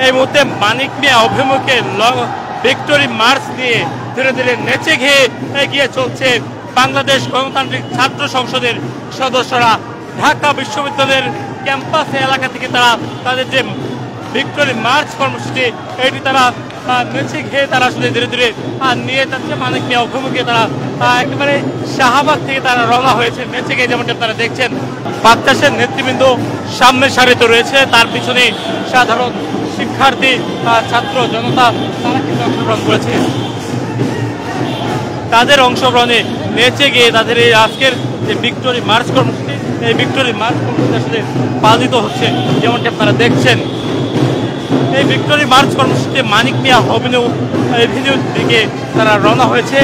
এই মুহূর্তে মানিক মিয়া অভিমুখে ভিক্টোরি মার্চ দিয়ে ধীরে ধীরে নেচে ঘেয়ে এগিয়ে চলছে বাংলাদেশ গণতান্ত্রিক ছাত্র সংসদের সদস্যরা। ঢাকা বিশ্ববিদ্যালয়ের ক্যাম্পাস এলাকা থেকে তারা তাদের যে ভিক্টোরি মার্চ কর্মসূচি এটি তারা নেচে ঘেয়ে তারা আসলে ধীরে ধীরে নিয়ে যাচ্ছে মানিক মিয়া অভিমুখে। তারা একেবারে শাহবাগ থেকে তারা রওনা হয়েছে নেচে ঘেয়ে, যেমনটা আপনারা দেখছেন। বাগচাষের নেতৃবৃন্দ সামনের সারিতে রয়েছে, তার পিছনে সাধারণ শিক্ষার্থী ছাত্র জনতা তারা কিন্তু অংশগ্রহণ করেছে। তাদের অংশগ্রহণে নেচে গিয়ে তাদের এই আজকের যে ভিক্টোরি মার্চ কর্মসূচি, এই ভিক্টোরি মার্চ কর্মসূচি আসলে পালিত হচ্ছে, যেমনটি আপনারা দেখছেন। এই ভিক্টোরি মার্চ কর্মসূচিতে মানিক মিয়া এভিনিউর দিকে তারা রওনা হয়েছে।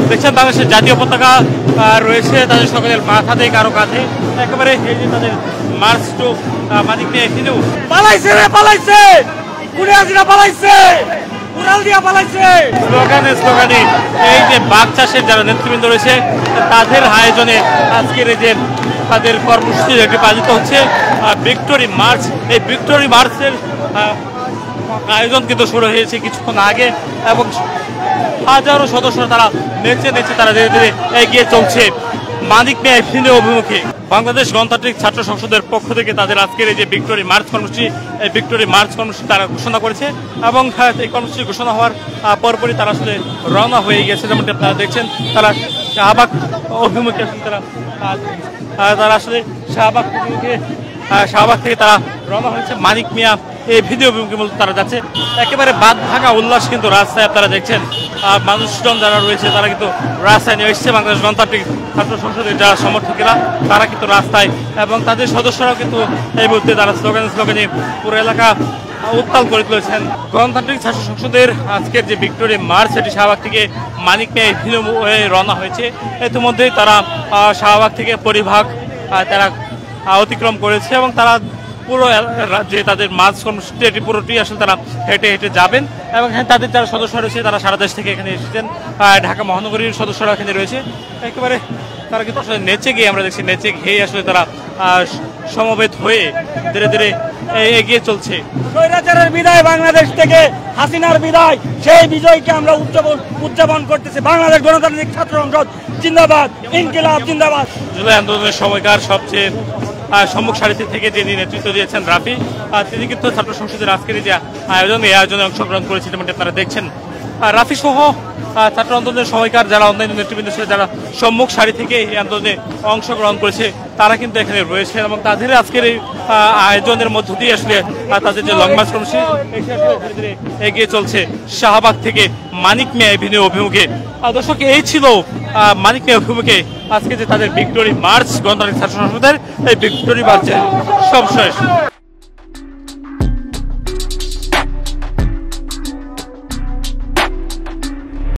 দেখছেন বাংলাদেশের জাতীয় পতাকা রয়েছে তাদের সকলের মাথাতে কারো কাঁধে, একেবারে এই যে তাদের মার্চ টু মানিক মিয়া এভিনিউ। পালাইছে রে পালাইছে, কুড়িয়াজিরা পালাইছে, উড়াল দিয়া পালাইছে স্লোগানে এই যে বাগচাষের যারা নেতৃবৃন্দ রয়েছে তাদের আয়োজনে আজকের এই যে তাদের কর্মসূচি যেটি পালিত হচ্ছে ভিক্টোরি মার্চ। এই ভিক্টোরি মার্চের আয়োজন কিন্তু শুরু হয়েছে কিছুক্ষণ আগে এবং হাজারো সদস্য তারা নেচে নেচে তারা ধীরে ধীরে এগিয়ে চলছে মানিক মিয়া এভিনিউ অভিমুখে। বাংলাদেশ গণতান্ত্রিক ছাত্র সংসদের পক্ষ থেকে তাদের আজকের এই যে ভিক্টোরি মার্চ কর্মসূচি, এই ভিক্টোরি মার্চ কর্মসূচি তারা ঘোষণা করেছে এবং এই কর্মসূচি ঘোষণা হওয়ার পরপরই তারা আসলে রওনা হয়ে গেছে, যেমনটি আপনারা দেখছেন। তারা শাহবাগ অভিমুখে তারা আসলে শাহবাগ থেকে তারা রওনা হয়েছে মানিক মিয়া এই ভিডিও অভিমুখে মূলত তারা যাচ্ছে। একেবারে বাদ ভাঙা উল্লাস কিন্তু রাস্তায় আপনারা দেখছেন। মানুষজন যারা রয়েছে তারা কিন্তু রাস্তায় নিয়ে এসছে। বাংলাদেশ গণতান্ত্রিক ছাত্র সংসদের যারা সমর্থকেরা তারা কিন্তু রাস্তায় এবং তাদের সদস্যরাও কিন্তু এই মুহূর্তে তারা স্লোগানে পুরো এলাকা উত্তাল করে তুলেছেন। গণতান্ত্রিক ছাত্র সংসদের আজকের যে ভিক্টোরি মার্চ এটি শাহবাগ থেকে মানিক মিয়া এভিনিউ হয়ে রওনা হয়েছে। ইতিমধ্যেই তারা শাহবাগ থেকে পরিভাগ তারা অতিক্রম করেছে এবং তারা পুরো যে তাদের মার্চ কর্মসূচি এটি পুরোটি আসলে তারা হেঁটে হেঁটে যাবেন এবং তাদের যারা সদস্য রয়েছে তারা সারা দেশ থেকে এখানে এসেছেন। ঢাকা মহানগরীর সদস্যরা এখানে রয়েছে। একেবারে তারা কিন্তু আসলে নেচে গিয়ে আমরা দেখছি নেচে গিয়ে আসলে তারা সমবেত হয়ে ধীরে ধীরে এগিয়ে চলছে। স্বৈরাচারের বিদায় বাংলাদেশ থেকে, হাসিনার বিদায়, সেই বিজয়কে আমরা উদযাপন করতেছি। বাংলাদেশ গণতান্ত্রিক ছাত্র সংসদ জিন্দাবাদ, ইনকিলাব জিন্দাবাদ। জুলাই আন্দোলনের সময়কার সবচেয়ে সম্মুখ সারিতে থেকে যিনি নেতৃত্ব দিয়েছেন রাফি, তিনি কিন্তু ছাত্র সংসদের আজকের যে আয়োজন এই আয়োজনে অংশগ্রহণ করেছেন, যেমনটি আপনারা দেখছেন। রাফি সহ ছাত্র আন্দোলনের সময়কার যারা অন্যান্য নেতৃবৃন্দ ছিল যারা সম্মুখ সারি থেকে এই আন্দোলনে অংশগ্রহণ করেছে তারা কিন্তু এখানে রয়েছে এবং তাদের আজকের এই আয়োজনের মধ্য দিয়ে আসলে তাদের যে লং মার্চ কর্মসূচি এগিয়ে চলছে শাহবাগ থেকে মানিক মিয়া এভিনিউ অভিমুখে। দর্শক, এই ছিল মানিক মিয়া অভিমুখে আজকে যে তাদের ভিক্টোরি মার্চ গণতান্ত্রিক ছাত্র সংসদের এই ভিক্টোরি মার্চের সব শেষ।